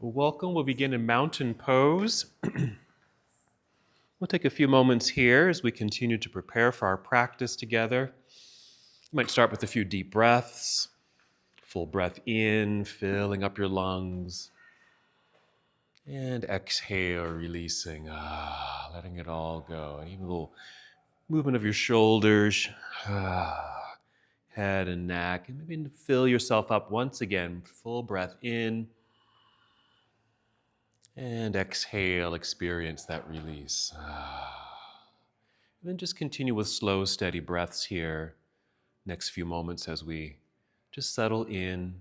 Welcome. We'll begin in mountain pose. We'll take a few moments here as we continue to prepare for our practice together. You might start with a few deep breaths. Full breath in, filling up your lungs. And exhale, releasing, letting it all go. And even a little movement of your shoulders, head and neck. And maybe fill yourself up once again. Full breath in. And exhale, experience that release. And then just continue with slow, steady breaths here. Next few moments as we just settle in.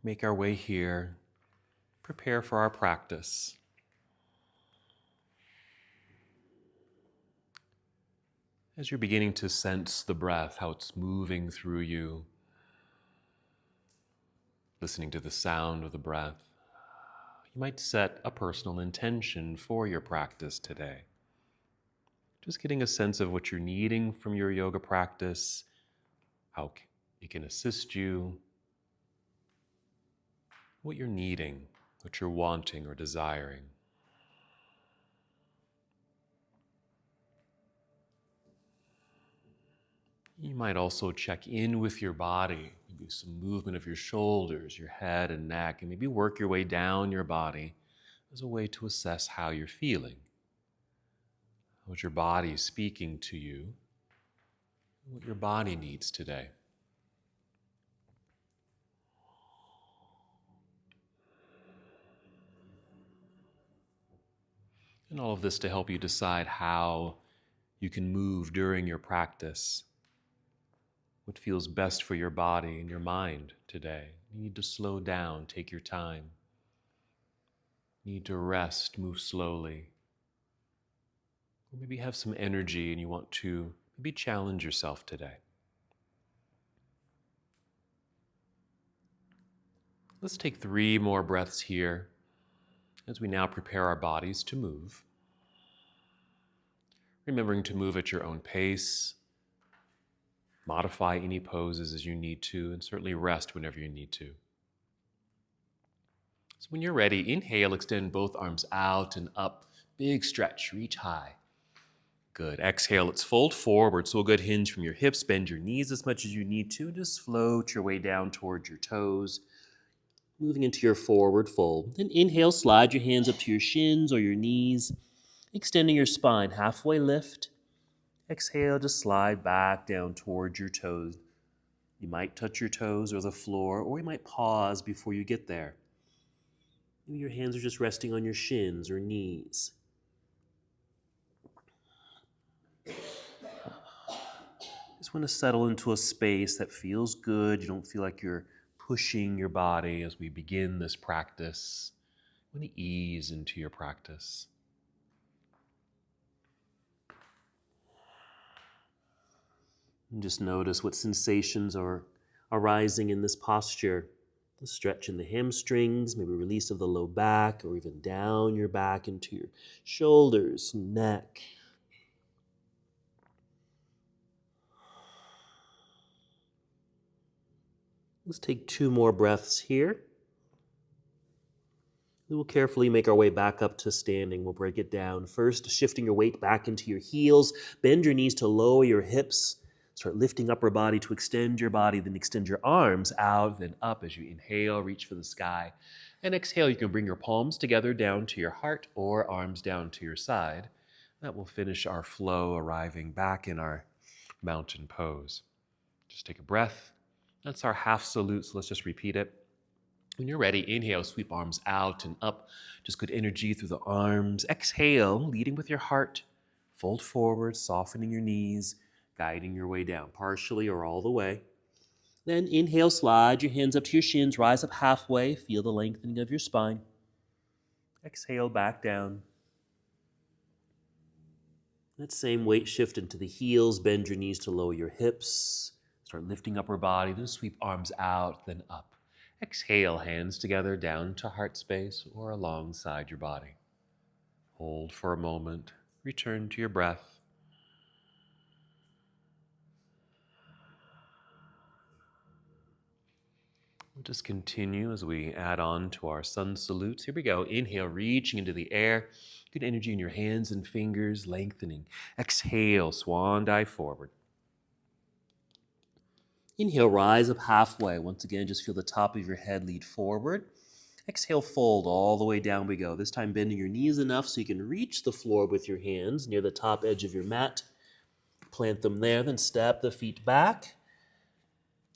Make our way here. Prepare for our practice. As you're beginning to sense the breath, how it's moving through you, listening to the sound of the breath, you might set a personal intention for your practice today. Just getting a sense of what you're needing from your yoga practice, how it can assist you, what you're needing, what you're wanting or desiring. You might also check in with your body, maybe some movement of your shoulders, your head and neck, and maybe work your way down your body as a way to assess how you're feeling. What your body is speaking to you, what your body needs today. And all of this to help you decide how you can move during your practice. What feels best for your body and your mind today. You need to slow down, take your time. You need to rest, move slowly. Or maybe have some energy and you want to maybe challenge yourself today. Let's take 3 more breaths here as we now prepare our bodies to move. Remembering to move at your own pace. Modify any poses as you need to, and certainly rest whenever you need to. So when you're ready, inhale, extend both arms out and up. Big stretch, reach high. Good. Exhale, let's fold forward. So a good hinge from your hips. Bend your knees as much as you need to. Just float your way down towards your toes. Moving into your forward fold. Then inhale, slide your hands up to your shins or your knees. Extending your spine, halfway lift. Exhale, just slide back down towards your toes. You might touch your toes or the floor, or you might pause before you get there. Maybe your hands are just resting on your shins or knees. Just want to settle into a space that feels good. You don't feel like you're pushing your body as we begin this practice. You want to ease into your practice. And just notice what sensations are arising in this posture. The stretch in the hamstrings, maybe release of the low back, or even down your back into your shoulders, neck. Let's take 2 more breaths here. We will carefully make our way back up to standing. We'll break it down. First, shifting your weight back into your heels. Bend your knees to lower your hips. Start lifting upper body to extend your body, then extend your arms out, then up as you inhale, reach for the sky. And exhale, you can bring your palms together down to your heart or arms down to your side. That will finish our flow, arriving back in our mountain pose. Just take a breath. That's our half salute, so let's just repeat it. When you're ready, inhale, sweep arms out and up. Just good energy through the arms. Exhale, leading with your heart. Fold forward, softening your knees, guiding your way down, partially or all the way. Then inhale, slide your hands up to your shins, rise up halfway, feel the lengthening of your spine. Exhale, back down. That same weight shift into the heels, bend your knees to lower your hips. Start lifting upper body, then sweep arms out, then up. Exhale, hands together down to heart space or alongside your body. Hold for a moment, return to your breath. We'll just continue as we add on to our sun salutes. Here we go. Inhale, reaching into the air. Good energy in your hands and fingers, lengthening. Exhale, swan dive forward. Inhale, rise up halfway. Once again, just feel the top of your head lead forward. Exhale, fold all the way down we go. This time bending your knees enough so you can reach the floor with your hands near the top edge of your mat. Plant them there, then step the feet back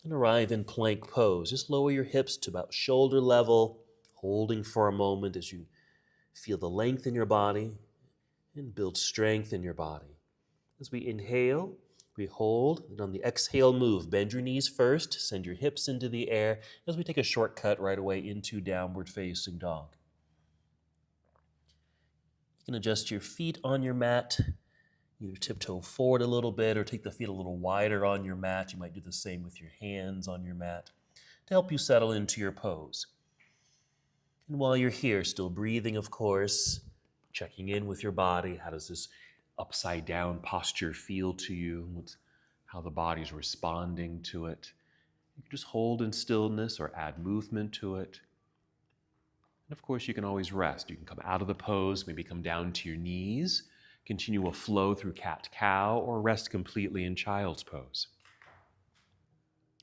and arrive in plank pose. Just lower your hips to about shoulder level, holding for a moment as you feel the length in your body and build strength in your body. As we inhale, we hold, and on the exhale move, bend your knees first, send your hips into the air as we take a shortcut right away into downward facing dog. You can adjust your feet on your mat, either tiptoe forward a little bit or take the feet a little wider on your mat. You might do the same with your hands on your mat to help you settle into your pose. And while you're here, still breathing, of course, checking in with your body. How does this upside down posture feel to you? How the body's responding to it. You can just hold in stillness or add movement to it. And of course, you can always rest. You can come out of the pose, maybe come down to your knees, continue a flow through cat-cow, or rest completely in child's pose.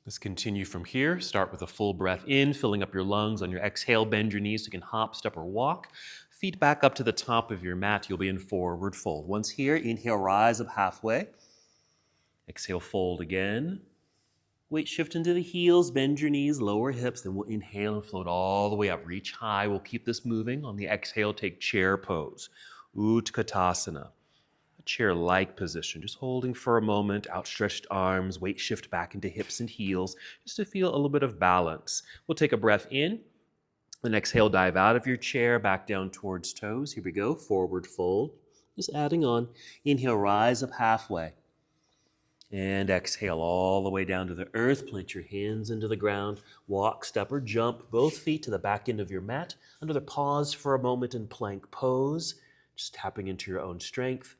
Let's continue from here. Start with a full breath in, filling up your lungs. On your exhale, bend your knees so you can hop, step, or walk. Feet back up to the top of your mat. You'll be in forward fold. Once here, inhale, rise up halfway. Exhale, fold again. Weight shift into the heels, bend your knees, lower hips. Then we'll inhale and float all the way up. Reach high. We'll keep this moving. On the exhale, take chair pose. Utkatasana. A chair-like position, just holding for a moment, outstretched arms, weight shift back into hips and heels, just to feel a little bit of balance. We'll take a breath in, then exhale, dive out of your chair, back down towards toes. Here we go, forward fold. Just adding on. Inhale, rise up halfway. And exhale all the way down to the earth. Plant your hands into the ground. Walk, step, or jump both feet to the back end of your mat. Another pause for a moment in plank pose, just tapping into your own strength.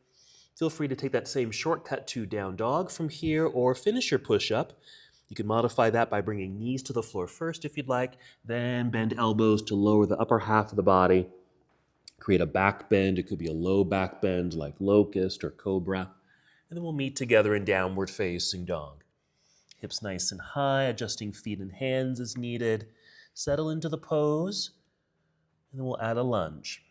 Feel free to take that same shortcut to down dog from here or finish your push-up. You can modify that by bringing knees to the floor first if you'd like, then bend elbows to lower the upper half of the body. Create a back bend. It could be a low back bend like locust or cobra. And then we'll meet together in downward facing dog. Hips nice and high, adjusting feet and hands as needed. Settle into the pose, and then we'll add a lunge.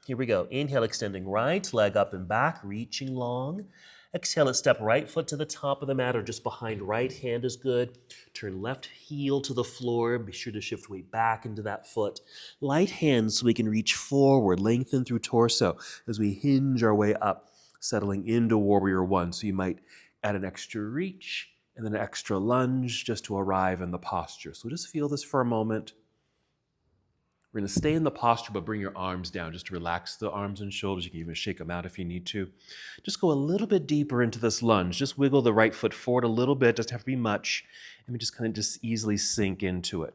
Here we go. Inhale, extending right leg up and back, reaching long. Exhale it, step right foot to the top of the mat or just behind right hand is good. Turn left heel to the floor. Be sure to shift weight back into that foot. Light hands so we can reach forward, lengthen through torso as we hinge our way up, settling into Warrior One. So you might add an extra reach and then an extra lunge just to arrive in the posture. So just feel this for a moment. We're going to stay in the posture, but bring your arms down just to relax the arms and shoulders. You can even shake them out if you need to. Just go a little bit deeper into this lunge. Just wiggle the right foot forward a little bit. Doesn't have to be much. And we just kind of just easily sink into it.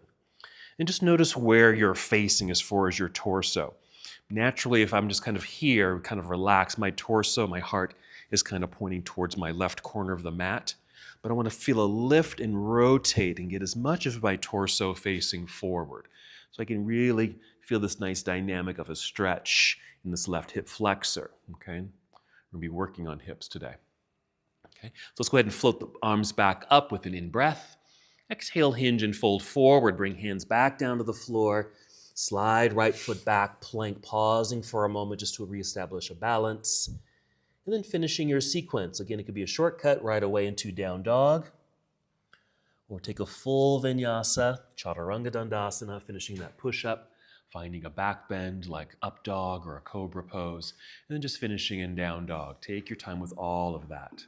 And just notice where you're facing as far as your torso. Naturally, if I'm just kind of here, kind of relaxed, my torso, my heart is kind of pointing towards my left corner of the mat. But I want to feel a lift and rotate and get as much of my torso facing forward. So I can really feel this nice dynamic of a stretch in this left hip flexor, okay? We're going to be working on hips today, okay? So let's go ahead and float the arms back up with an in-breath. Exhale, hinge and fold forward. Bring hands back down to the floor. Slide right foot back, plank, pausing for a moment just to reestablish a balance. And then finishing your sequence. Again, it could be a shortcut right away into down dog. Or take a full vinyasa, chaturanga dandasana, finishing that push-up, finding a back bend like up dog or a cobra pose, and then just finishing in down dog. Take your time with all of that.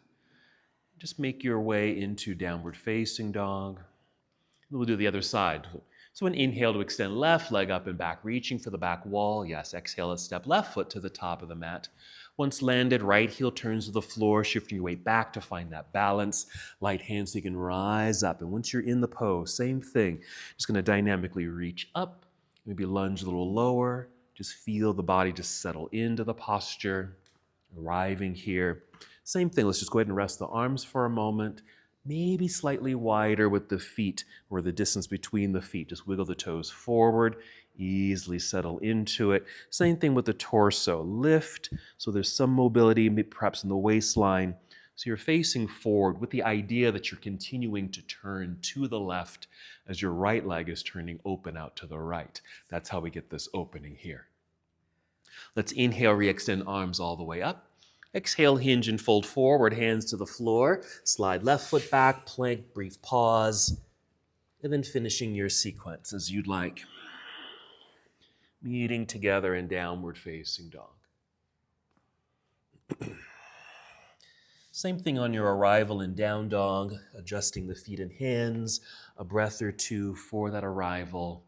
Just make your way into downward facing dog. We'll do the other side. So an inhale to extend left leg up and back, reaching for the back wall. Yes, exhale, a step left foot to the top of the mat. Once landed, right heel turns to the floor, shifting your weight back to find that balance. Light hands so you can rise up. And once you're in the pose, same thing. Just going to dynamically reach up, maybe lunge a little lower. Just feel the body just settle into the posture, arriving here. Same thing, let's just go ahead and rest the arms for a moment. maybe slightly wider with the feet or the distance between the feet. Just wiggle the toes forward, easily settle into it. Same thing with the torso. Lift, so there's some mobility, perhaps in the waistline. So you're facing forward with the idea that you're continuing to turn to the left as your right leg is turning open out to the right. That's how we get this opening here. Let's inhale, re-extend arms all the way up. Exhale, hinge and fold forward, hands to the floor. Slide left foot back, plank, brief pause, and then finishing your sequence as you'd like. Meeting together in downward facing dog. Same thing on your arrival in down dog, adjusting the feet and hands, a breath or two for that arrival.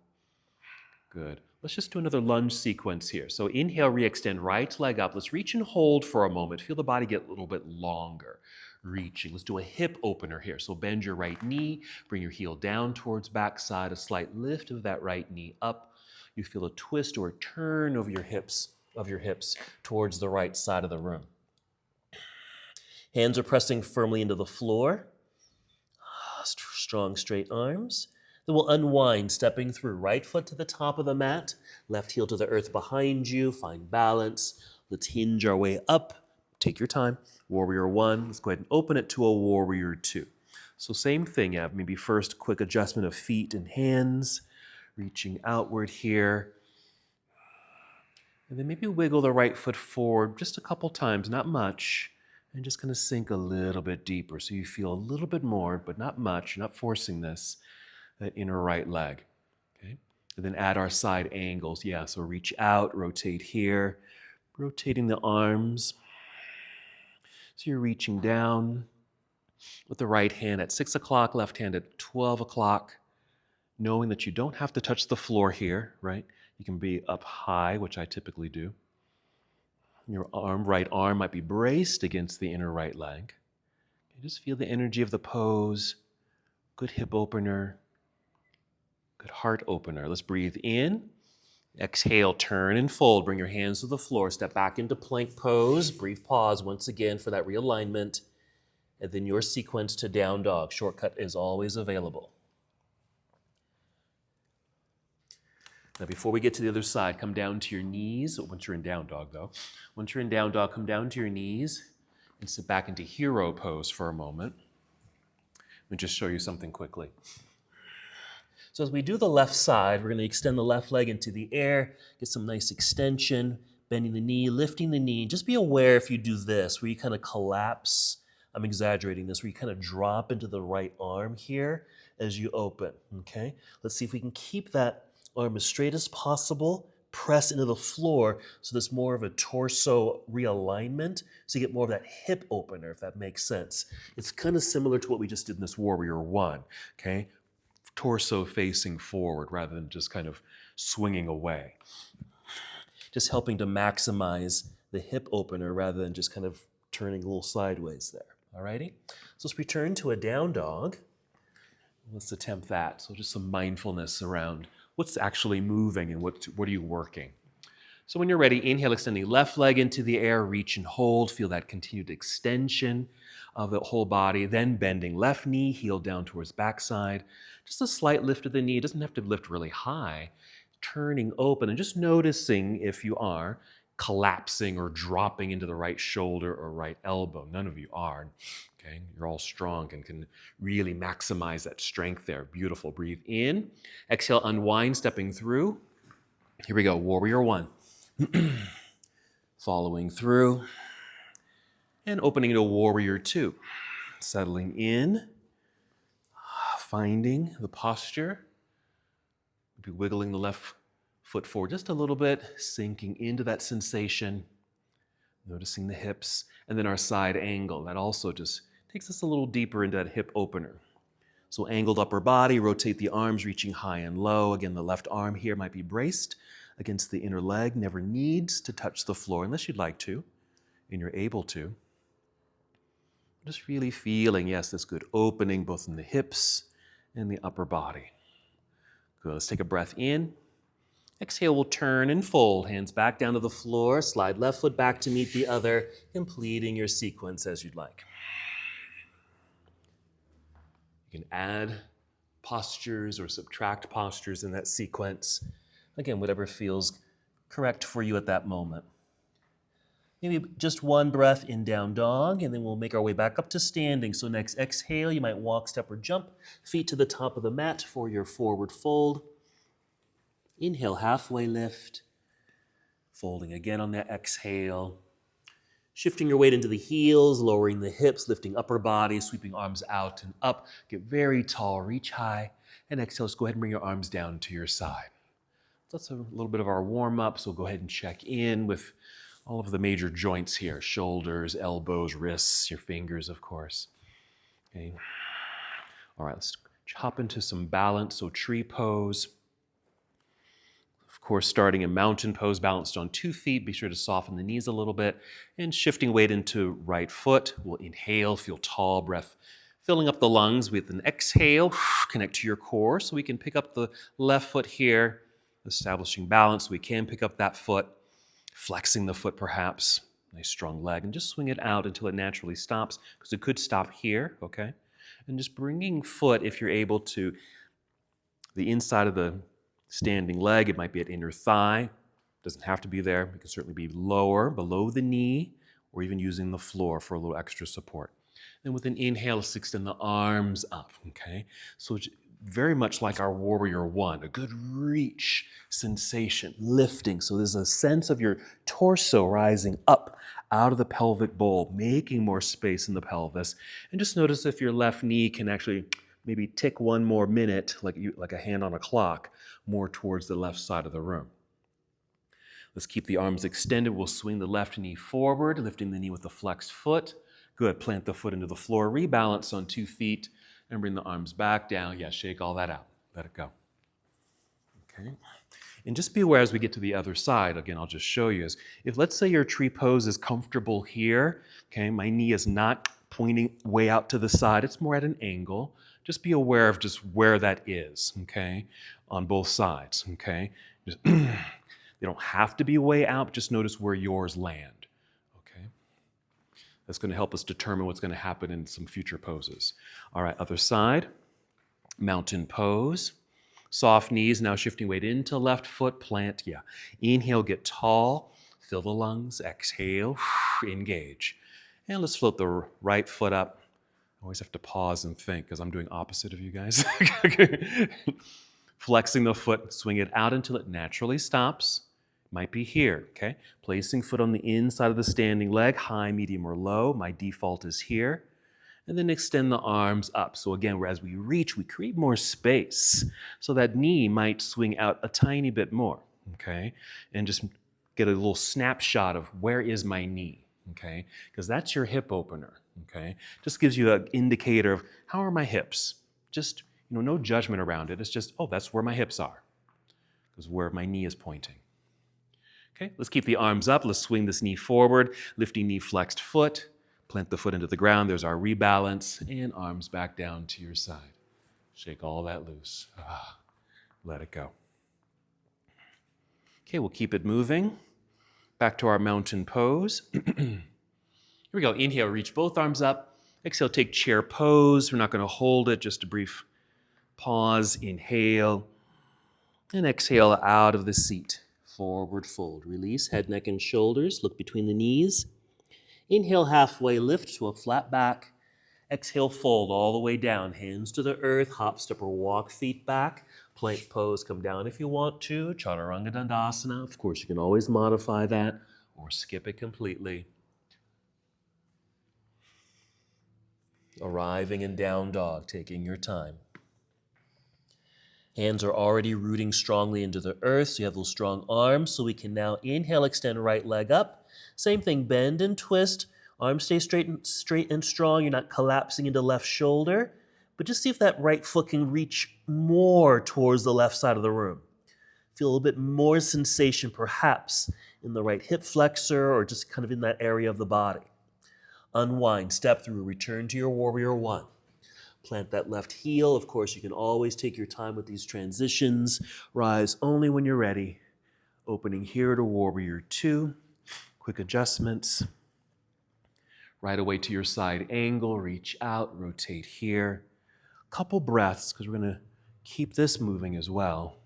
Good. Let's just do another lunge sequence here. So inhale, re-extend right leg up. Let's reach and hold for a moment. Feel the body get a little bit longer. Reaching. Let's do a hip opener here. So bend your right knee, bring your heel down towards backside, a slight lift of that right knee up. You feel a twist or a turn of your hips towards the right side of the room. Hands are pressing firmly into the floor. Strong straight arms. Then we'll unwind, stepping through. Right foot to the top of the mat, left heel to the earth behind you. Find balance. Let's hinge our way up. Take your time. Warrior one. Let's go ahead and open it to a warrior two. So same thing. You have maybe first quick adjustment of feet and hands. Reaching outward here. And then maybe wiggle the right foot forward just a couple times, not much. And just kind of sink a little bit deeper so you feel a little bit more, but not much. You're not forcing this, that inner right leg. Okay? And then add our side angles. Yeah, so reach out, rotate here, rotating the arms. So you're reaching down with the right hand at 6 o'clock, left hand at 12 o'clock, knowing that you don't have to touch the floor here, right? You can be up high, which I typically do. Your right arm might be braced against the inner right leg. You just feel the energy of the pose. Good hip opener. Good heart opener. Let's breathe in. Exhale, turn and fold. Bring your hands to the floor. Step back into plank pose. Brief pause once again for that realignment. And then your sequence to down dog. Shortcut is always available. Now, before we get to the other side, come down to your knees. Once you're in down dog, though. Once you're in down dog, come down to your knees and sit back into hero pose for a moment. Let me just show you something quickly. So as we do the left side, we're going to extend the left leg into the air, get some nice extension, bending the knee, lifting the knee. Just be aware if you do this, where you kind of collapse. I'm exaggerating this, where you kind of drop into the right arm here as you open, okay? Let's see if we can keep that arm as straight as possible, press into the floor so there's more of a torso realignment, so you get more of that hip opener, if that makes sense. It's kind of similar to what we just did in this warrior one, okay? Torso facing forward rather than just kind of swinging away. Just helping to maximize the hip opener rather than just kind of turning a little sideways there, alrighty? So let's return to a down dog. Let's attempt that. So just some mindfulness around what's actually moving and what are you working. So when you're ready, inhale, extending left leg into the air, reach and hold. Feel that continued extension of the whole body. Then bending left knee, heel down towards backside. Just a slight lift of the knee. It doesn't have to lift really high. Turning open and just noticing if you are collapsing or dropping into the right shoulder or right elbow. None of you are. Okay, you're all strong and can really maximize that strength there. Beautiful. Breathe in. Exhale, unwind, stepping through. Here we go. Warrior one. Following through. And opening to warrior two. Settling in. Finding the posture. Maybe wiggling the left foot forward just a little bit. Sinking into that sensation. Noticing the hips. And then our side angle. That also just takes us a little deeper into that hip opener. So angled upper body, rotate the arms, reaching high and low. Again, the left arm here might be braced against the inner leg. Never needs to touch the floor unless you'd like to, and you're able to. Just really feeling, yes, this good opening both in the hips and the upper body. Good, let's take a breath in. Exhale, we'll turn and fold. Hands back down to the floor. Slide left foot back to meet the other, completing your sequence as you'd like. You can add postures or subtract postures in that sequence. Again, whatever feels correct for you at that moment. Maybe just one breath in down dog, and then we'll make our way back up to standing. So next exhale, you might walk, step, or jump. Feet to the top of the mat for your forward fold. Inhale, halfway lift. Folding again on that exhale. Shifting your weight into the heels, lowering the hips, lifting upper body, sweeping arms out and up. Get very tall, reach high. And exhale, just go ahead and bring your arms down to your side. So that's a little bit of our warm-up, so we'll go ahead and check in with all of the major joints here, shoulders, elbows, wrists, your fingers, of course. Okay. All right, let's hop into some balance, so tree pose. Of course, starting in mountain pose, balanced on 2 feet. Be sure to soften the knees a little bit. And shifting weight into right foot. We'll inhale, feel tall, breath filling up the lungs. With an exhale, connect to your core. So we can pick up the left foot here, establishing balance. We can pick up that foot, flexing the foot perhaps. Nice strong leg. And just swing it out until it naturally stops, because it could stop here, okay? And just bringing foot, if you're able, to the inside of the standing leg. It might be at inner thigh. Doesn't have to be there. It can certainly be lower, below the knee, or even using the floor for a little extra support. Then with an inhale, let's extend the arms up, okay? So very much like our warrior one, a good reach sensation, lifting. So there's a sense of your torso rising up out of the pelvic bowl, making more space in the pelvis. And just notice if your left knee can actually maybe tick one more minute, like a hand on a clock, more towards the left side of the room. Let's keep the arms extended. We'll swing the left knee forward, lifting the knee with the flexed foot. Good. Plant the foot into the floor. Rebalance on 2 feet and bring the arms back down. Yeah, shake all that out. Let it go. Okay. And just be aware as we get to the other side, again, I'll just show you, if let's say your tree pose is comfortable here, okay, my knee is not pointing way out to the side, it's more at an angle. Just be aware of just where that is, okay, on both sides, okay? Just they don't have to be way out, but just notice where yours land, okay? That's going to help us determine what's going to happen in some future poses. All right, other side, mountain pose. Soft knees, now shifting weight into left foot, plant, yeah. Inhale, get tall, fill the lungs, exhale, engage. And let's float the right foot up. I always have to pause and think because I'm doing opposite of you guys. Flexing the foot, swing it out until it naturally stops. Might be here, okay? Placing foot on the inside of the standing leg, high, medium, or low. My default is here. And then extend the arms up. So again, as we reach, we create more space. So that knee might swing out a tiny bit more, okay? And just get a little snapshot of where is my knee, okay? Because that's your hip opener, okay? Just gives you an indicator of how are my hips. Just, no judgment around it. It's just, oh, that's where my hips are. Because where my knee is pointing. Okay, let's keep the arms up. Let's swing this knee forward, lifting knee, flexed foot. Plant the foot into the ground. There's our rebalance. And arms back down to your side. Shake all that loose. Let it go. Okay, we'll keep it moving. Back to our mountain pose. Here we go. Inhale, reach both arms up. Exhale, take chair pose. We're not going to hold it. Just a brief pause. Inhale. And exhale out of the seat. Forward fold. Release head, neck, and shoulders. Look between the knees. Inhale, halfway lift to a flat back. Exhale, fold all the way down. Hands to the earth, hop, step, or walk feet back. Plank pose, come down if you want to. Chaturanga Dandasana. Of course, you can always modify that or skip it completely. Arriving in down dog, taking your time. Hands are already rooting strongly into the earth, so you have those strong arms. So we can now inhale, extend right leg up. Same thing, bend and twist. Arms stay straight and strong. You're not collapsing into left shoulder. But just see if that right foot can reach more towards the left side of the room. Feel a little bit more sensation, perhaps, in the right hip flexor or just kind of in that area of the body. Unwind, step through, return to your warrior one. Plant that left heel. Of course, you can always take your time with these transitions. Rise only when you're ready. Opening here to warrior two. Quick adjustments. Right away to your side angle. Reach out, rotate here. Couple breaths, because we're going to keep this moving as well.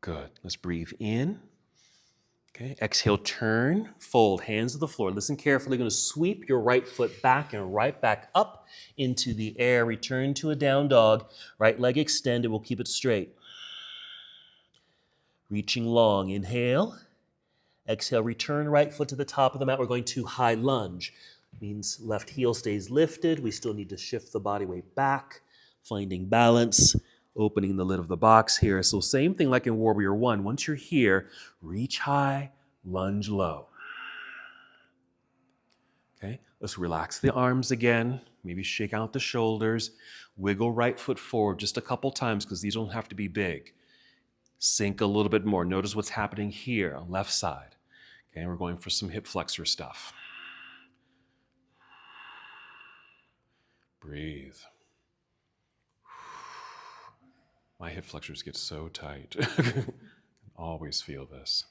Good. Let's breathe in. Okay, exhale, turn, fold, hands to the floor. Listen carefully. You're going to sweep your right foot back and right back up into the air. Return to a down dog. Right leg extended. We'll keep it straight. Reaching long. Inhale. Exhale, return right foot to the top of the mat. We're going to high lunge. Means left heel stays lifted. We still need to shift the body weight back, finding balance, opening the lid of the box here. So same thing like in Warrior One. Once you're here, reach high, lunge low. Okay, let's relax the arms again. Maybe shake out the shoulders. Wiggle right foot forward just a couple times because these don't have to be big. Sink a little bit more. Notice what's happening here on left side. Okay, we're going for some hip flexor stuff. Breathe. My hip flexors get so tight. Always feel this.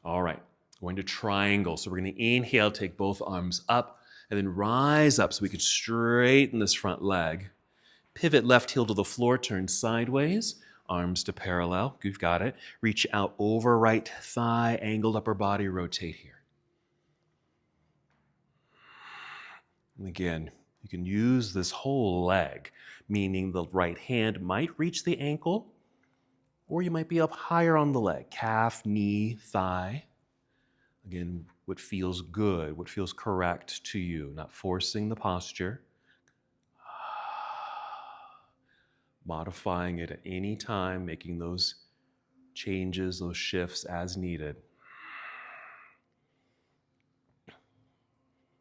All right, going to triangle. So we're going to inhale, take both arms up, and then rise up so we can straighten this front leg. Pivot left heel to the floor, turn sideways. Arms to parallel. You've got it. Reach out over right thigh, angled upper body, rotate here. And again, you can use this whole leg, meaning the right hand might reach the ankle, or you might be up higher on the leg, calf, knee, thigh. Again, what feels good, what feels correct to you, not forcing the posture. Modifying it at any time, making those changes, those shifts as needed.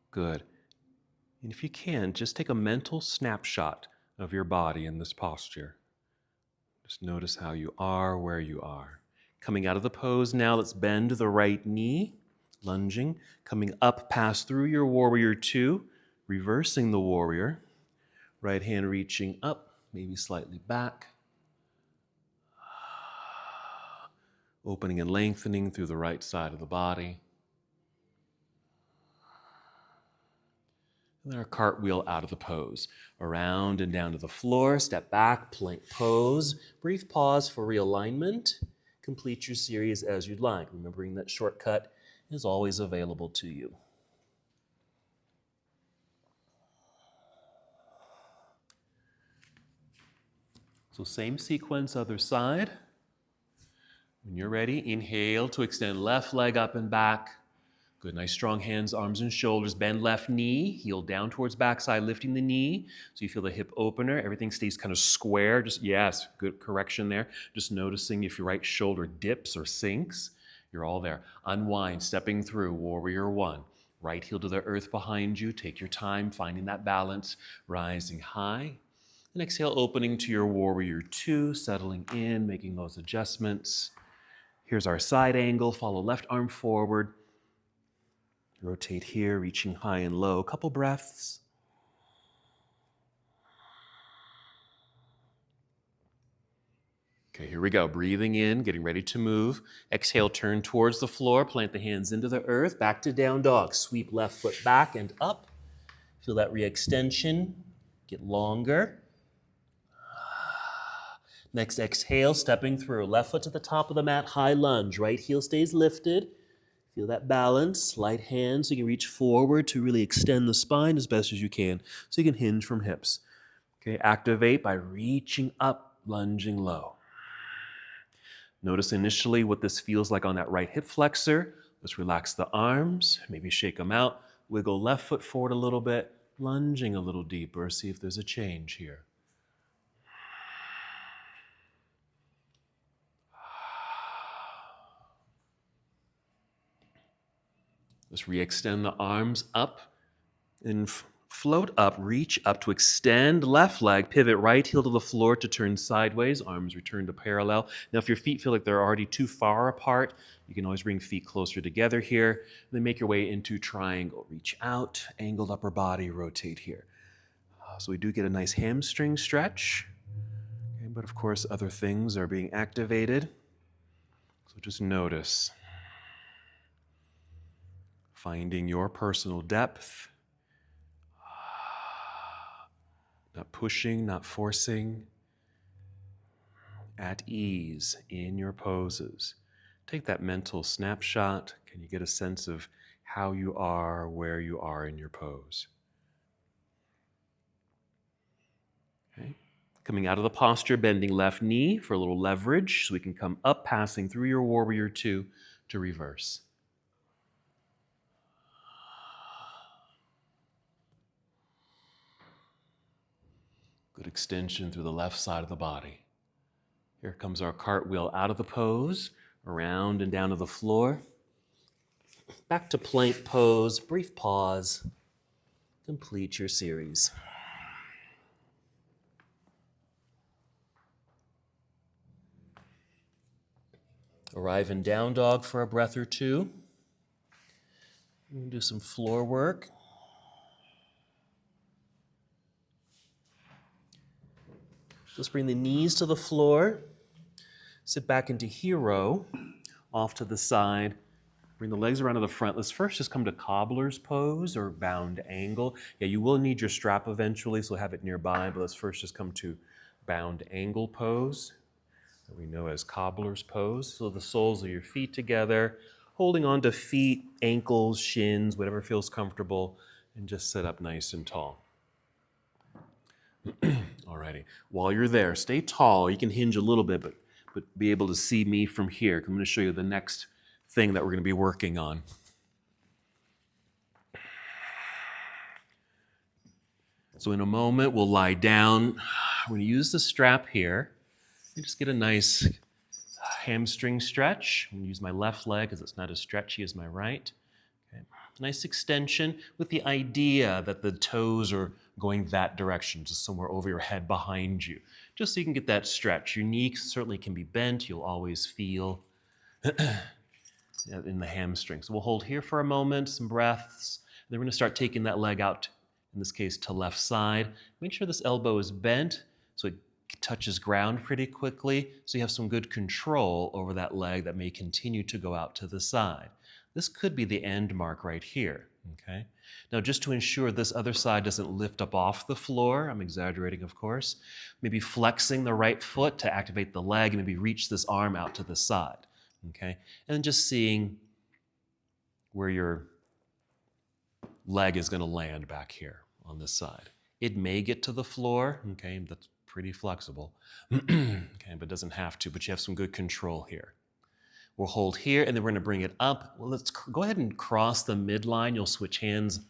Good. And if you can, just take a mental snapshot of your body in this posture. Just notice how you are, where you are. Coming out of the pose now, let's bend the right knee, lunging. Coming up, pass through your Warrior Two, reversing the warrior. Right hand reaching up, maybe slightly back. Opening and lengthening through the right side of the body. And then our cartwheel out of the pose. Around and down to the floor, step back, plank pose. Brief pause for realignment. Complete your series as you'd like, remembering that shortcut is always available to you. So same sequence, other side. When you're ready, inhale to extend left leg up and back. Good, nice strong hands, arms and shoulders. Bend left knee, heel down towards backside, lifting the knee. So you feel the hip opener. Everything stays kind of square. Just, yes, good correction there. Just noticing if your right shoulder dips or sinks. You're all there. Unwind, stepping through, Warrior One. Right heel to the earth behind you. Take your time, finding that balance. Rising high. And exhale, opening to your Warrior Two, settling in, making those adjustments. Here's our side angle. Follow left arm forward. Rotate here, reaching high and low. Couple breaths. Okay, here we go. Breathing in, getting ready to move. Exhale, turn towards the floor. Plant the hands into the earth. Back to down dog. Sweep left foot back and up. Feel that re-extension. Get longer. Next, exhale, stepping through. Left foot to the top of the mat, high lunge. Right heel stays lifted. Feel that balance. Light hand so you can reach forward to really extend the spine as best as you can so you can hinge from hips. Okay, activate by reaching up, lunging low. Notice initially what this feels like on that right hip flexor. Let's relax the arms, maybe shake them out. Wiggle left foot forward a little bit, lunging a little deeper. See if there's a change here. Let's re-extend the arms up and float up, reach up to extend left leg, pivot right heel to the floor to turn sideways, arms return to parallel. Now if your feet feel like they're already too far apart, you can always bring feet closer together here. And then make your way into triangle. Reach out, angled upper body, rotate here. So we do get a nice hamstring stretch, okay, but of course other things are being activated. So just notice. Finding your personal depth, Not pushing, not forcing. At ease in your poses. Take that mental snapshot. Can you get a sense of how you are, where you are in your pose? Okay. Coming out of the posture, bending left knee for a little leverage so we can come up, passing through your warrior two to reverse. Good extension through the left side of the body. Here comes our cartwheel out of the pose, around and down to the floor. Back to plank pose, brief pause. Complete your series. Arrive in down dog for a breath or two. Do some floor work. Just bring the knees to the floor. Sit back into hero, off to the side. Bring the legs around to the front. Let's first just come to cobbler's pose or bound angle. Yeah, you will need your strap eventually, so have it nearby, but let's first just come to bound angle pose, that we know as cobbler's pose. So the soles of your feet together, holding on to feet, ankles, shins, whatever feels comfortable, and just sit up nice and tall. Alrighty. While you're there, stay tall. You can hinge a little bit, but be able to see me from here. I'm going to show you the next thing that we're going to be working on. So in a moment, we'll lie down. We're going to use the strap here. You just get a nice hamstring stretch. I'm going to use my left leg because it's not as stretchy as my right. Okay. Nice extension with the idea that the toes are going that direction, just somewhere over your head behind you, just so you can get that stretch. Your knee certainly can be bent. You'll always feel in the hamstring. So we'll hold here for a moment, some breaths. Then we're going to start taking that leg out, in this case, to left side. Make sure this elbow is bent so it touches ground pretty quickly, so you have some good control over that leg that may continue to go out to the side. This could be the end mark right here, okay? Now, just to ensure this other side doesn't lift up off the floor, I'm exaggerating, of course, maybe flexing the right foot to activate the leg and maybe reach this arm out to the side, okay? And then just seeing where your leg is going to land back here on this side. It may get to the floor, okay? That's pretty flexible, okay, but it doesn't have to, but you have some good control here. We'll hold here, and then we're going to bring it up. Well, let's go ahead and cross the midline. You'll switch hands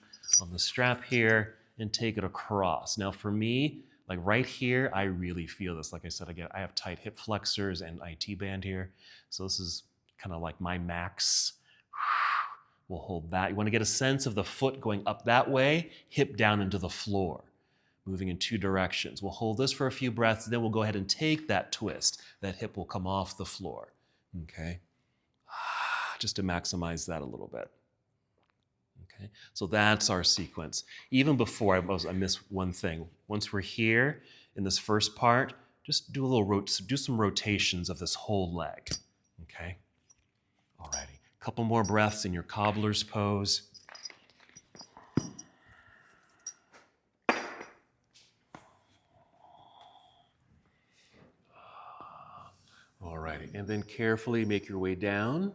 on the strap here and take it across. Now, for me, like right here, I really feel this. Like I said, I have tight hip flexors and IT band here, so this is kind of like my max. We'll hold that. You want to get a sense of the foot going up that way, hip down into the floor, moving in two directions. We'll hold this for a few breaths, then we'll go ahead and take that twist. That hip will come off the floor, okay? Just to maximize that a little bit. Okay, so that's our sequence. Even before, I missed one thing. Once we're here in this first part, just do some rotations of this whole leg. Okay, alrighty. A couple more breaths in your cobbler's pose. Alrighty, and then carefully make your way down.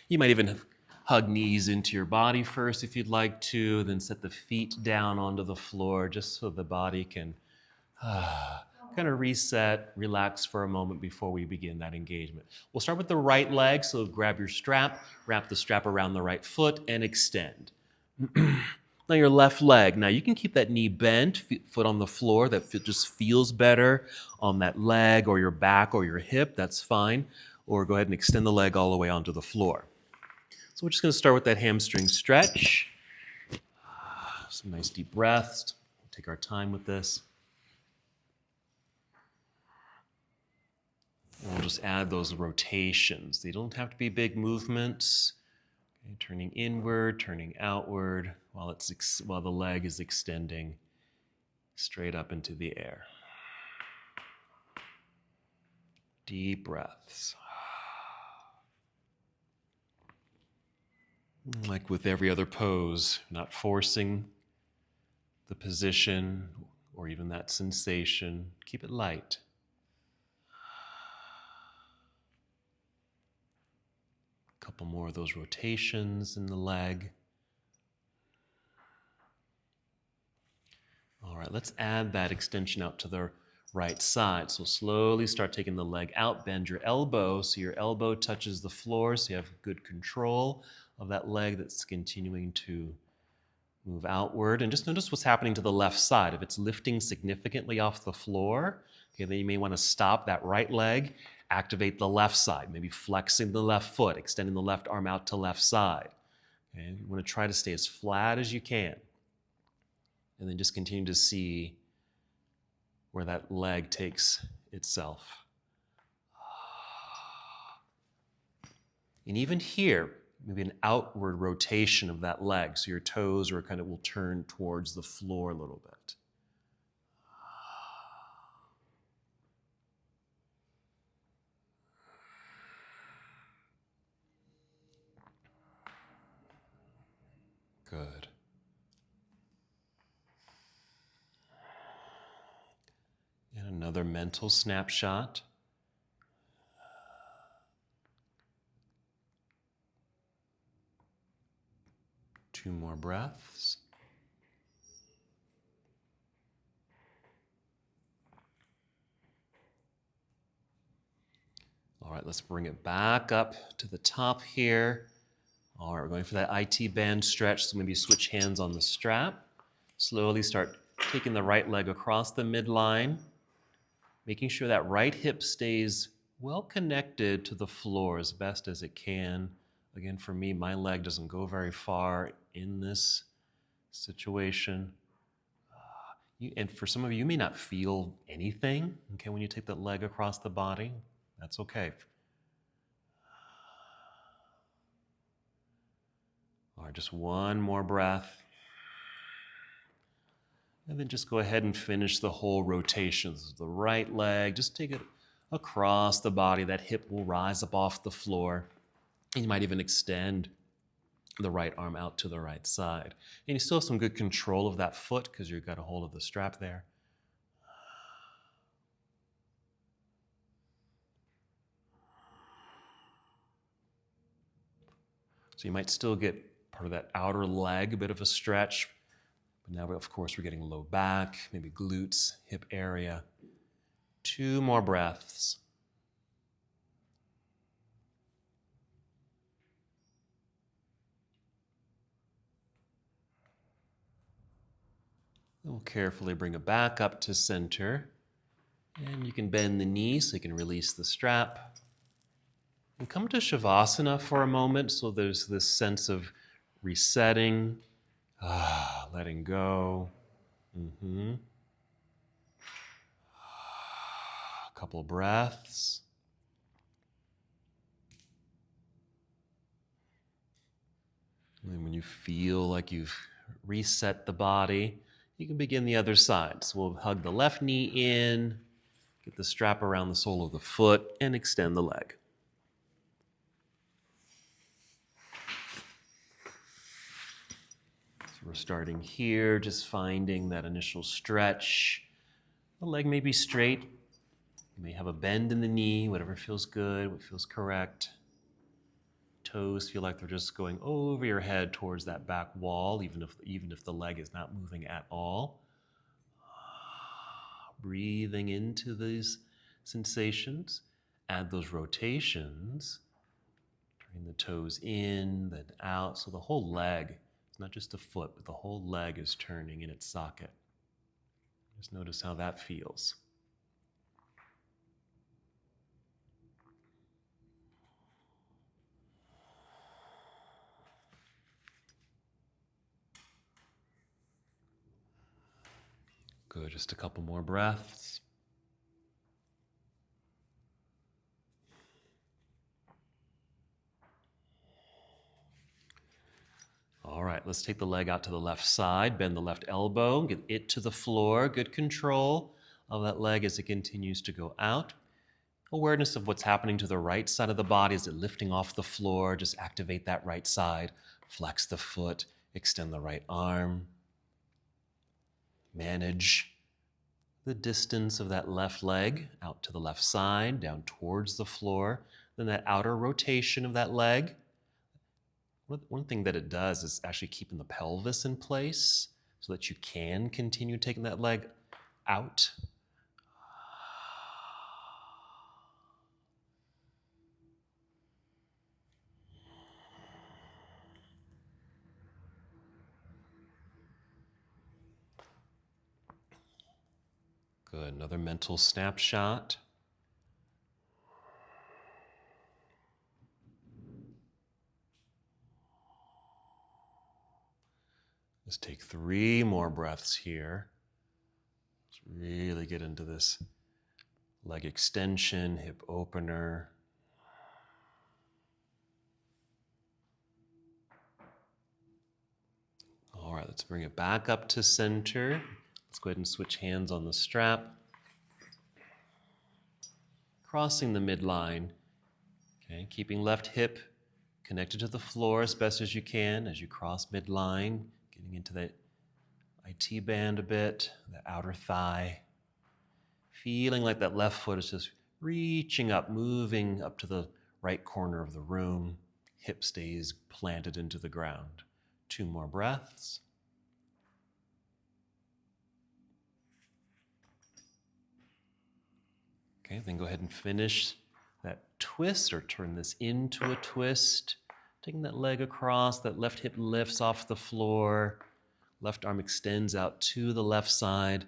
You might even hug knees into your body first if you'd like to, then set the feet down onto the floor just so the body can kind of reset, relax for a moment before we begin that engagement. We'll start with the right leg, so grab your strap, wrap the strap around the right foot, and extend. Now your left leg. Now you can keep that knee bent, foot on the floor. That just feels better on that leg or your back or your hip. That's fine. Or go ahead and extend the leg all the way onto the floor. So we're just going to start with that hamstring stretch. Some nice deep breaths. We'll take our time with this. And we'll just add those rotations. They don't have to be big movements. Okay, turning inward, turning outward, while the leg is extending straight up into the air. Deep breaths. Like with every other pose, not forcing the position or even that sensation. Keep it light. A couple more of those rotations in the leg. All right, let's add that extension out to the right side. So slowly start taking the leg out, bend your elbow so your elbow touches the floor so you have good control of that leg that's continuing to move outward. And just notice what's happening to the left side. If it's lifting significantly off the floor, okay, then you may want to stop that right leg, activate the left side, maybe flexing the left foot, extending the left arm out to left side. Okay? You want to try to stay as flat as you can. And then just continue to see where that leg takes itself. And even here, maybe an outward rotation of that leg, so your toes are kind of will turn towards the floor a little bit. Good. And another mental snapshot. Two more breaths. All right, let's bring it back up to the top here. All right, we're going for that IT band stretch, so maybe switch hands on the strap. Slowly start taking the right leg across the midline, making sure that right hip stays well connected to the floor as best as it can. Again, for me, my leg doesn't go very far in this situation. And for some of you, you may not feel anything, okay, when you take that leg across the body. That's okay. All right, just one more breath. And then just go ahead and finish the whole rotation. So the right leg, just take it across the body. That hip will rise up off the floor. And you might even extend the right arm out to the right side. And you still have some good control of that foot because you've got a hold of the strap there. So you might still get part of that outer leg, a bit of a stretch. But now, of course, we're getting low back, maybe glutes, hip area. Two more breaths. We'll carefully bring it back up to center. And you can bend the knee so you can release the strap. And come to Shavasana for a moment. So there's this sense of resetting, letting go. A couple breaths. And when you feel like you've reset the body, you can begin the other side. So we'll hug the left knee in, get the strap around the sole of the foot, and extend the leg. So we're starting here, just finding that initial stretch. The leg may be straight. You may have a bend in the knee, whatever feels good, what feels correct. Toes feel like they're just going over your head towards that back wall, even if the leg is not moving at all. Breathing into these sensations. Add those rotations. Turning the toes in, then out. So the whole leg, it's not just the foot, but the whole leg is turning in its socket. Just notice how that feels. Good, just a couple more breaths. All right, let's take the leg out to the left side, bend the left elbow, get it to the floor. Good control of that leg as it continues to go out. Awareness of what's happening to the right side of the body. Is it lifting off the floor? Just activate that right side Flex the foot, extend the right arm. Manage the distance of that left leg out to the left side, down towards the floor. Then that outer rotation of that leg. One thing that it does is actually keeping the pelvis in place so that you can continue taking that leg out. Good. Another mental snapshot. Let's take 3 more breaths here. Let's really get into this leg extension, hip opener. All right, let's bring it back up to center. Let's go ahead and switch hands on the strap. Crossing the midline. Okay, keeping left hip connected to the floor as best as you can as you cross midline, getting into that IT band a bit, the outer thigh. Feeling like that left foot is just reaching up, moving up to the right corner of the room. Hip stays planted into the ground. 2 more breaths. Okay, then go ahead and finish that twist or turn this into a twist. Taking that leg across, that left hip lifts off the floor. Left arm extends out to the left side.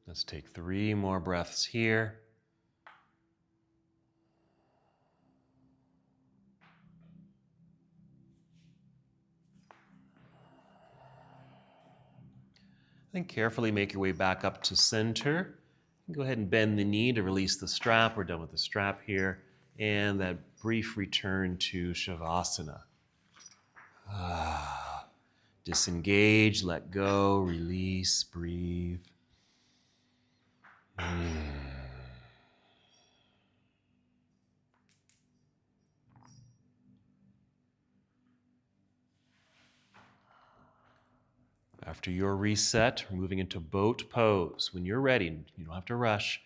Let's take 3 more breaths here. Then carefully make your way back up to center. Go ahead and bend the knee to release the strap. We're done with the strap here. And that brief return to Shavasana. Disengage, let go, release, breathe. After your reset, we're moving into boat pose. When you're ready, you don't have to rush.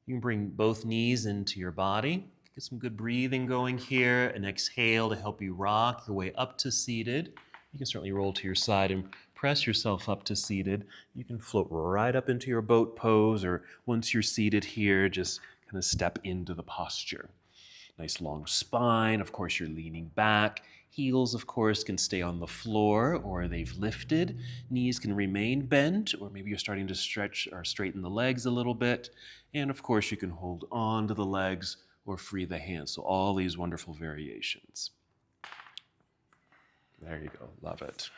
You can bring both knees into your body. Get some good breathing going here. And exhale to help you rock your way up to seated. You can certainly roll to your side and press yourself up to seated. You can float right up into your boat pose, or once you're seated here, just kind of step into the posture. Nice long spine. Of course, you're leaning back. Heels, of course, can stay on the floor or they've lifted. Knees can remain bent, or maybe you're starting to stretch or straighten the legs a little bit. And of course, you can hold on to the legs or free the hands. So all these wonderful variations. There you go. Love it.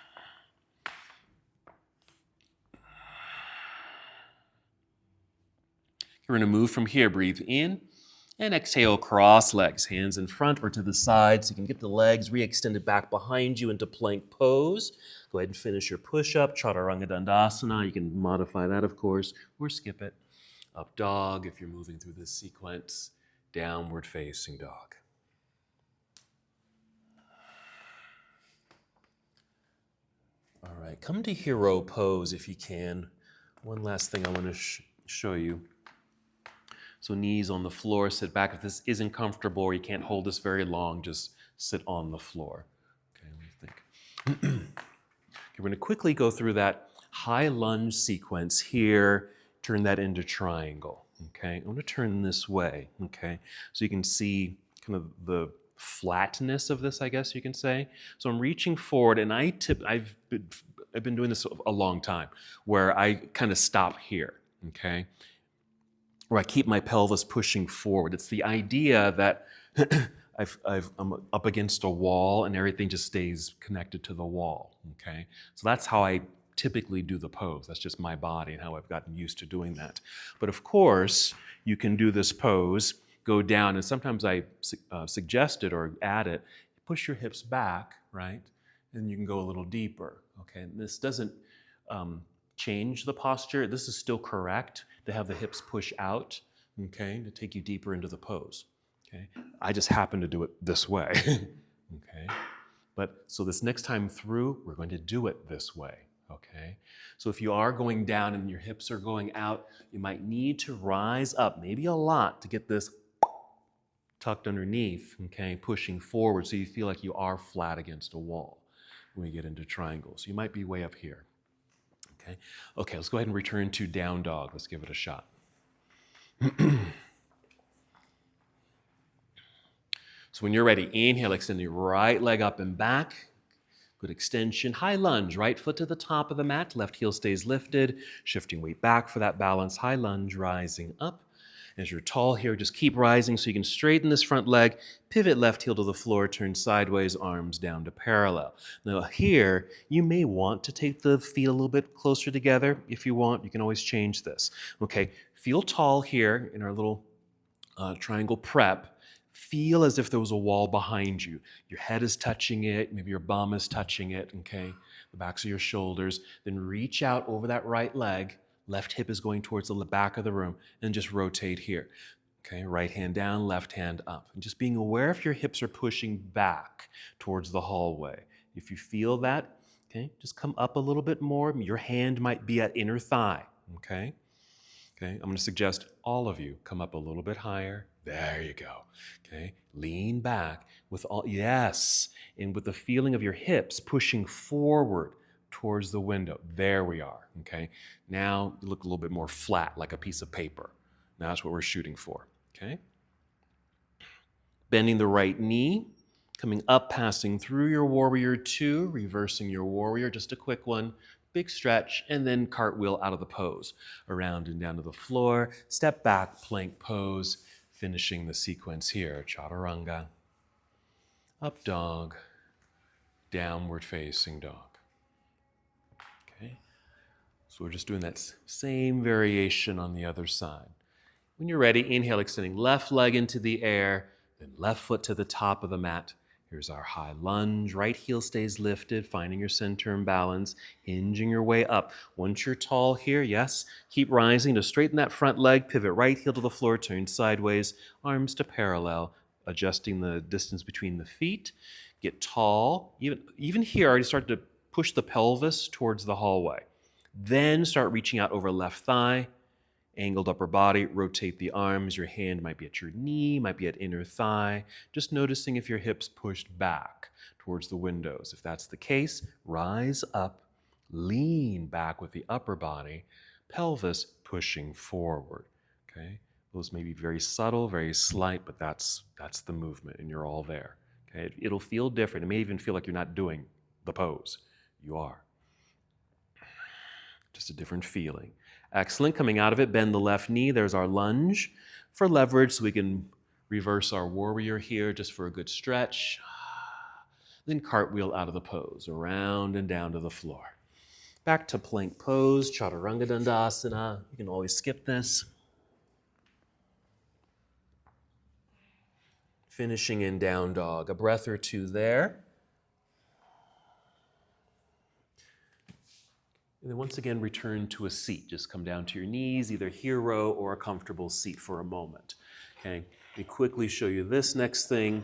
You're going to move from here. Breathe in. And exhale, cross legs, hands in front or to the side so you can get the legs re-extended back behind you into plank pose. Go ahead and finish your push-up, Chaturanga Dandasana. You can modify that, of course, or skip it. Up dog if you're moving through this sequence. Downward facing dog. All right, come to hero pose if you can. One last thing I want to show you. So knees on the floor, sit back. If this isn't comfortable or you can't hold this very long, just sit on the floor. Okay, let me think. Okay, we're going to quickly go through that high lunge sequence here, turn that into triangle. Okay, I'm going to turn this way. Okay, so you can see kind of the flatness of this, I guess you can say. So I'm reaching forward, and I've been doing this a long time, where I kind of stop here. Okay. Where I keep my pelvis pushing forward. It's the idea that I'm up against a wall and everything just stays connected to the wall, okay? So that's how I typically do the pose. That's just my body and how I've gotten used to doing that. But of course, you can do this pose, go down, and sometimes I suggest it or add it, push your hips back, right? And you can go a little deeper, okay? And this doesn't change the posture. This is still correct to have the hips push out, okay, to take you deeper into the pose, okay? I just happen to do it this way, okay? But so this next time through, we're going to do it this way, okay? So if you are going down and your hips are going out, you might need to rise up, maybe a lot, to get this tucked underneath, okay, pushing forward so you feel like you are flat against a wall when we get into triangles. You might be way up here, okay? Okay, let's go ahead and return to down dog. Let's give it a shot. So when you're ready, inhale, extend your right leg up and back. Good extension. High lunge, right foot to the top of the mat. Left heel stays lifted. Shifting weight back for that balance. High lunge, rising up. As you're tall here, just keep rising so you can straighten this front leg. Pivot left heel to the floor. Turn sideways, arms down to parallel. Now here, you may want to take the feet a little bit closer together. If you want, you can always change this. Okay, feel tall here in our little triangle prep. Feel as if there was a wall behind you. Your head is touching it, maybe your bum is touching it, okay? The backs of your shoulders. Then reach out over that right leg. Left hip is going towards the back of the room, and just rotate here. Okay, right hand down, left hand up. And just being aware if your hips are pushing back towards the hallway. If you feel that, okay, just come up a little bit more. Your hand might be at inner thigh, okay? Okay, I'm going to suggest all of you come up a little bit higher. There you go. Okay, lean back with all, yes, and with the feeling of your hips pushing forward towards the window. There we are. Okay, now you look a little bit more flat, like a piece of paper. Now that's what we're shooting for. Okay, bending the right knee, coming up, passing through your warrior two, reversing your warrior. Just a quick one. Big stretch, and then cartwheel out of the pose. Around and down to the floor. Step back, plank pose. Finishing the sequence here. Chaturanga. Up dog. Downward facing dog. Okay. So we're just doing that same variation on the other side. When you're ready, inhale, extending left leg into the air, then left foot to the top of the mat. Here's our high lunge. Right heel stays lifted, finding your center and balance, hinging your way up. Once you're tall here, yes, keep rising to straighten that front leg, pivot right heel to the floor, turn sideways, arms to parallel, adjusting the distance between the feet. Get tall. Even here, already start to push the pelvis towards the hallway. Then start reaching out over left thigh, angled upper body, rotate the arms. Your hand might be at your knee, might be at inner thigh. Just noticing if your hips pushed back towards the windows. If that's the case, rise up, lean back with the upper body, pelvis pushing forward. Okay? Those may be very subtle, very slight, but that's the movement, and you're all there. Okay? It'll feel different. It may even feel like you're not doing the pose. You are. Just a different feeling. Excellent. Coming out of it, bend the left knee. There's our lunge for leverage, so we can reverse our warrior here just for a good stretch. Then cartwheel out of the pose, around and down to the floor. Back to plank pose, Chaturanga Dandasana. You can always skip this. Finishing in down dog. A breath or two there. And then once again, return to a seat. Just come down to your knees, either hero or a comfortable seat for a moment. Okay, let me quickly show you this next thing,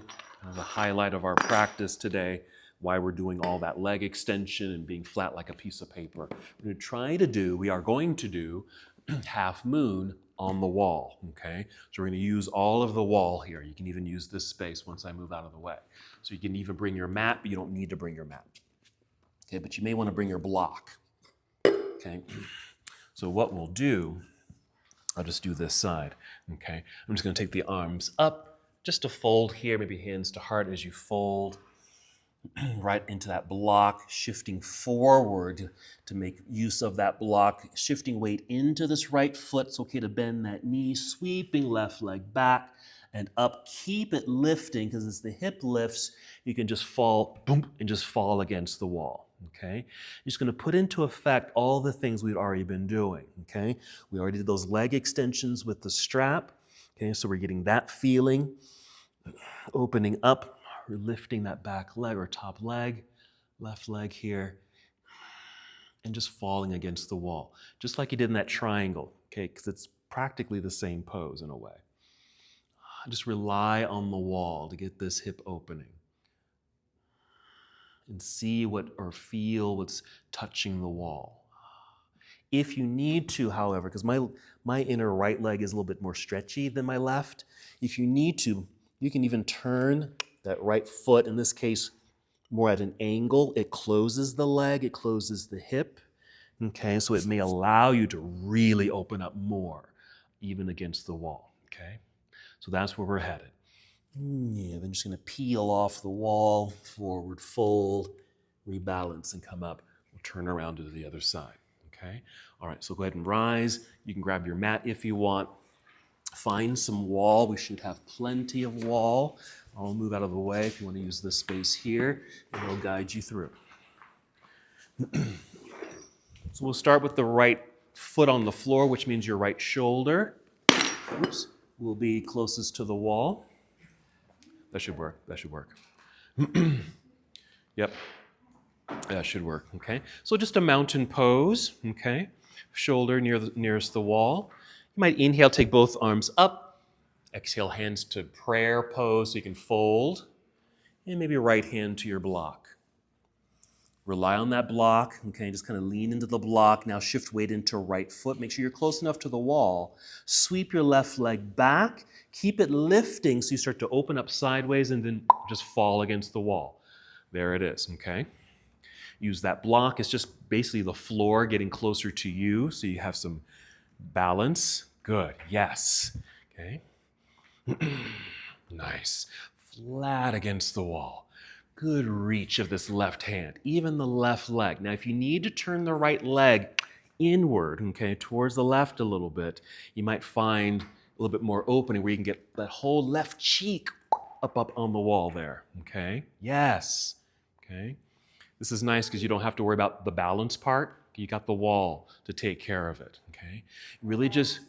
the highlight of our practice today, why we're doing all that leg extension and being flat like a piece of paper. We are going to do half moon on the wall, okay? So we're going to use all of the wall here. You can even use this space once I move out of the way. So you can even bring your mat, but you don't need to bring your mat. Okay, but you may want to bring your block. Okay, so what we'll do, I'll just do this side, okay? I'm just going to take the arms up, just to fold here, maybe hands to heart as you fold right into that block, shifting forward to make use of that block, shifting weight into this right foot. It's okay to bend that knee, sweeping left leg back and up. Keep it lifting, because as the hip lifts, you can just fall, boom, and just fall against the wall. Okay? You're just going to put into effect all the things we've already been doing. Okay? We already did those leg extensions with the strap. Okay, so we're getting that feeling. Opening up, we're lifting that back leg or top leg, left leg here, and just falling against the wall, just like you did in that triangle, okay, because it's practically the same pose in a way. Just rely on the wall to get this hip opening and see what or feel what's touching the wall. If you need to, however, because my inner right leg is a little bit more stretchy than my left, if you need to, you can even turn that right foot, in this case, more at an angle. It closes the leg, it closes the hip. Okay, so it may allow you to really open up more, even against the wall. Okay, so that's where we're headed. Yeah, then just gonna peel off the wall, forward fold, rebalance, and come up. We'll turn around to the other side. Okay, all right, so go ahead and rise. You can grab your mat if you want. Find some wall. We should have plenty of wall. I'll move out of the way if you want to use this space here, and I'll guide you through. So we'll start with the right foot on the floor, which means your right shoulder. Oops, will be closest to the wall. That should work. That should work. Yep. That should work. Okay. So just a mountain pose. Okay. Shoulder nearest the wall. You might inhale, take both arms up. Exhale, hands to prayer pose so you can fold. And maybe right hand to your block. Rely on that block, okay, just kind of lean into the block. Now shift weight into right foot. Make sure you're close enough to the wall. Sweep your left leg back. Keep it lifting so you start to open up sideways and then just fall against the wall. There it is, okay? Use that block. It's just basically the floor getting closer to you so you have some balance. Good, yes, okay? Nice. Flat against the wall. Good reach of this left hand, even the left leg. Now, if you need to turn the right leg inward, okay, towards the left a little bit, you might find a little bit more opening where you can get that whole left cheek up on the wall there, okay? Yes, okay? This is nice because you don't have to worry about the balance part. You got the wall to take care of it, okay? Really just...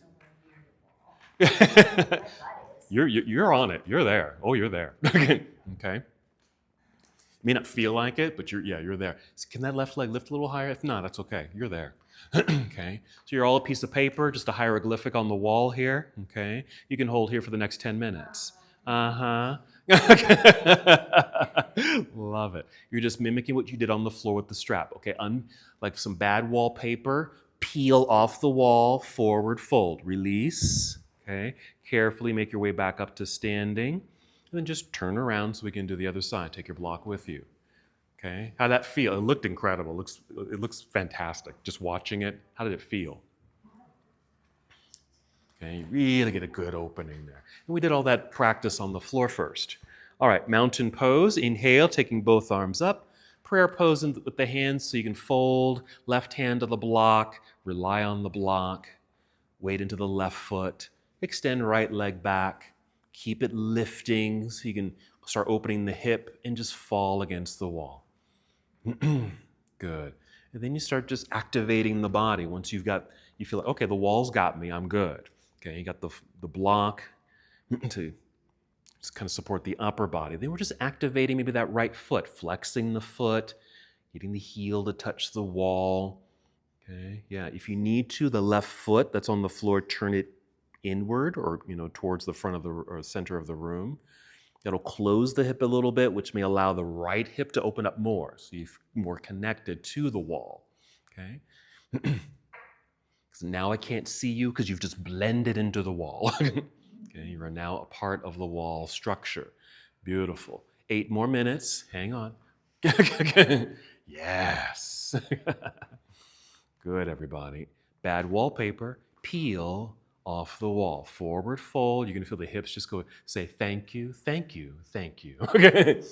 you're on it. You're there. Oh, you're there. Okay. May not feel like it, but you're there. So can that left leg lift a little higher? If not, that's okay. You're there. Okay. So you're all a piece of paper, just a hieroglyphic on the wall here. Okay. You can hold here for the next 10 minutes. Love it. You're just mimicking what you did on the floor with the strap. Okay. Like some bad wallpaper, peel off the wall, forward fold, release. Okay. Carefully make your way back up to standing. And then just turn around so we can do the other side. Take your block with you. Okay? How'd that feel? It looked incredible. It looks fantastic. Just watching it, how did it feel? Okay, you really get a good opening there. And we did all that practice on the floor first. All right, mountain pose. Inhale, taking both arms up. Prayer pose with the hands so you can fold. Left hand to the block. Rely on the block. Weight into the left foot. Extend right leg back. Keep it lifting so you can start opening the hip and just fall against the wall. Good. And then you start just activating the body. Once you feel like, okay, the wall's got me, I'm good. Okay, you got the block to just kind of support the upper body. Then we're just activating maybe that right foot, flexing the foot, getting the heel to touch the wall. Okay, yeah, if you need to, the left foot that's on the floor, turn it inward or towards the front of or center of the room. That'll close the hip a little bit, which may allow the right hip to open up more, so you're more connected to the wall. Okay. So now I can't see you because you've just blended into the wall. Okay, you are now a part of the wall structure. Beautiful. 8 more minutes. Hang on. Yes. Good, everybody. Bad wallpaper. Peel off the wall. Forward fold. You're going to feel the hips just go, say thank you, thank you, thank you. Okay.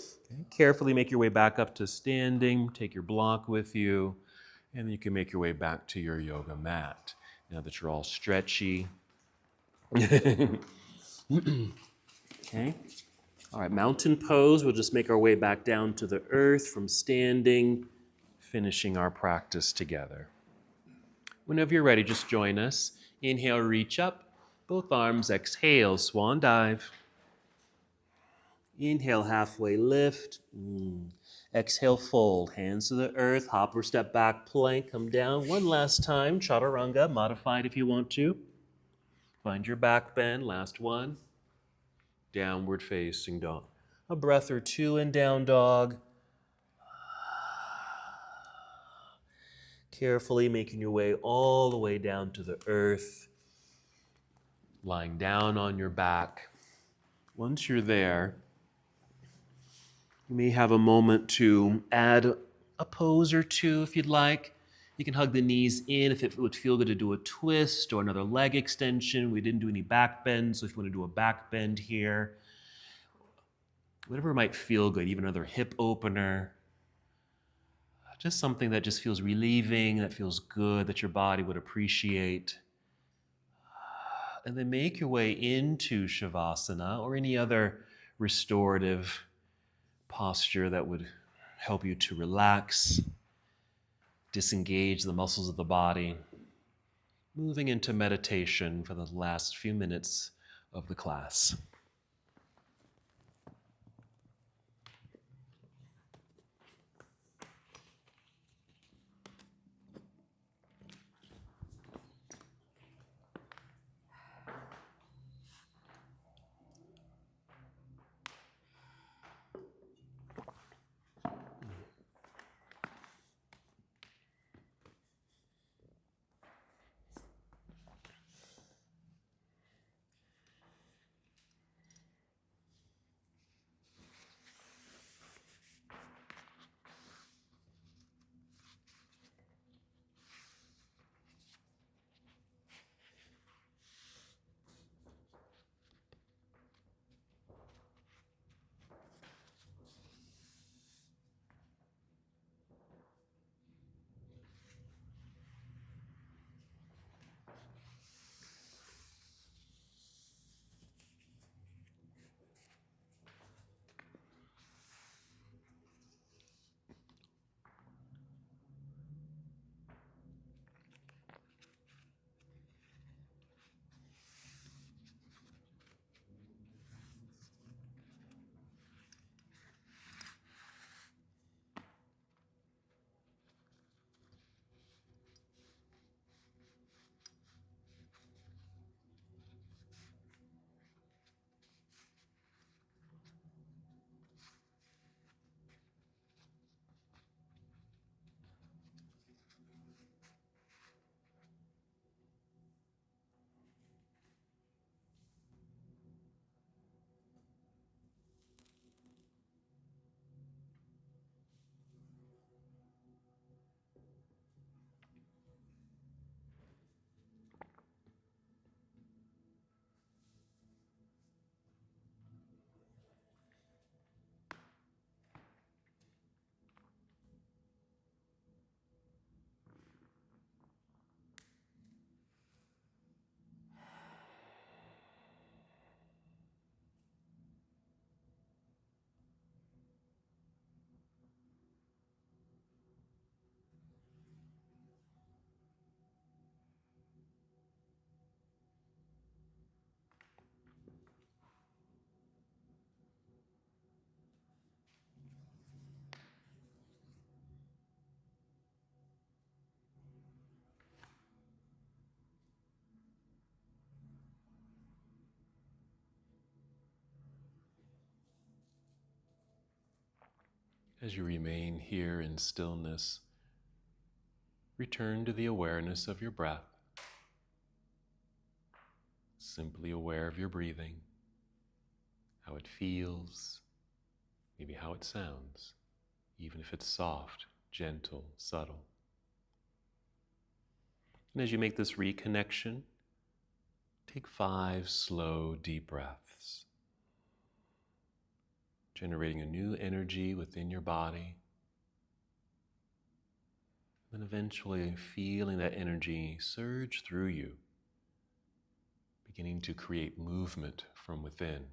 Carefully make your way back up to standing. Take your block with you. And then you can make your way back to your yoga mat. Now that you're all stretchy. Okay. All right, mountain pose. We'll just make our way back down to the earth from standing. finishing our practice together. Whenever you're ready, just join us. Inhale, reach up, both arms. Exhale, swan dive. Inhale, halfway lift. Exhale, fold. Hands to the earth. Hop or step back, plank. Come down. One last time. Chaturanga, modified if you want to. Find your back bend. Last one. Downward facing dog. A breath or two in down dog. Carefully making your way all the way down to the earth. Lying down on your back. Once you're there, you may have a moment to add a pose or two if you'd like. You can hug the knees in if it would feel good to do a twist or another leg extension. We didn't do any back bends, so if you want to do a back bend here, whatever might feel good, even another hip opener. Just something that just feels relieving, that feels good, that your body would appreciate. And then make your way into Shavasana or any other restorative posture that would help you to relax, disengage the muscles of the body, moving into meditation for the last few minutes of the class. As you remain here in stillness, return to the awareness of your breath. Simply aware of your breathing, how it feels, maybe how it sounds, even if it's soft, gentle, subtle. And as you make this reconnection, take 5 slow, deep breaths, generating a new energy within your body, and eventually feeling that energy surge through you, beginning to create movement from within.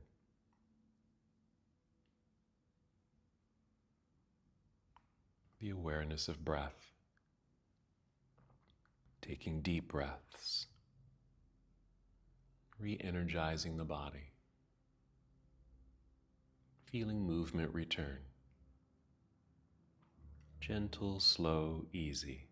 the awareness of breath. Taking deep breaths, re-energizing the body, feeling movement return. Gentle, slow, easy.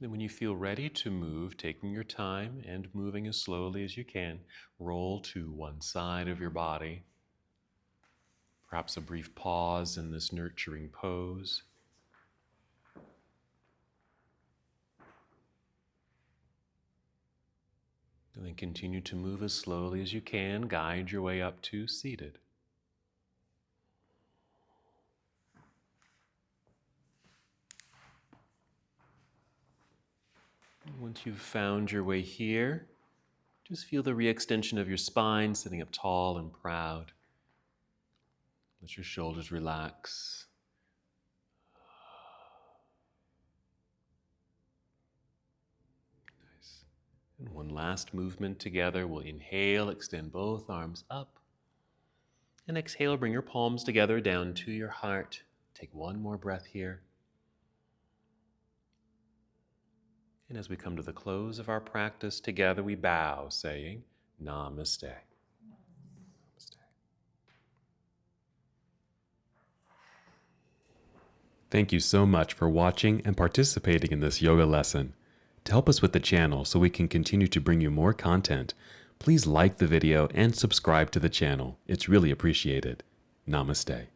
Then when you feel ready to move, taking your time and moving as slowly as you can, roll to one side of your body. Perhaps a brief pause in this nurturing pose. And then continue to move as slowly as you can. Guide your way up to seated. Once you've found your way here, just feel the re-extension of your spine, sitting up tall and proud. Let your shoulders relax. Nice. And one last movement together. We'll inhale, extend both arms up. And exhale, bring your palms together down to your heart. Take one more breath here. And as we come to the close of our practice together, we bow, saying, Namaste. Namaste. Thank you so much for watching and participating in this yoga lesson. To help us with the channel so we can continue to bring you more content, please like the video and subscribe to the channel. It's really appreciated. Namaste.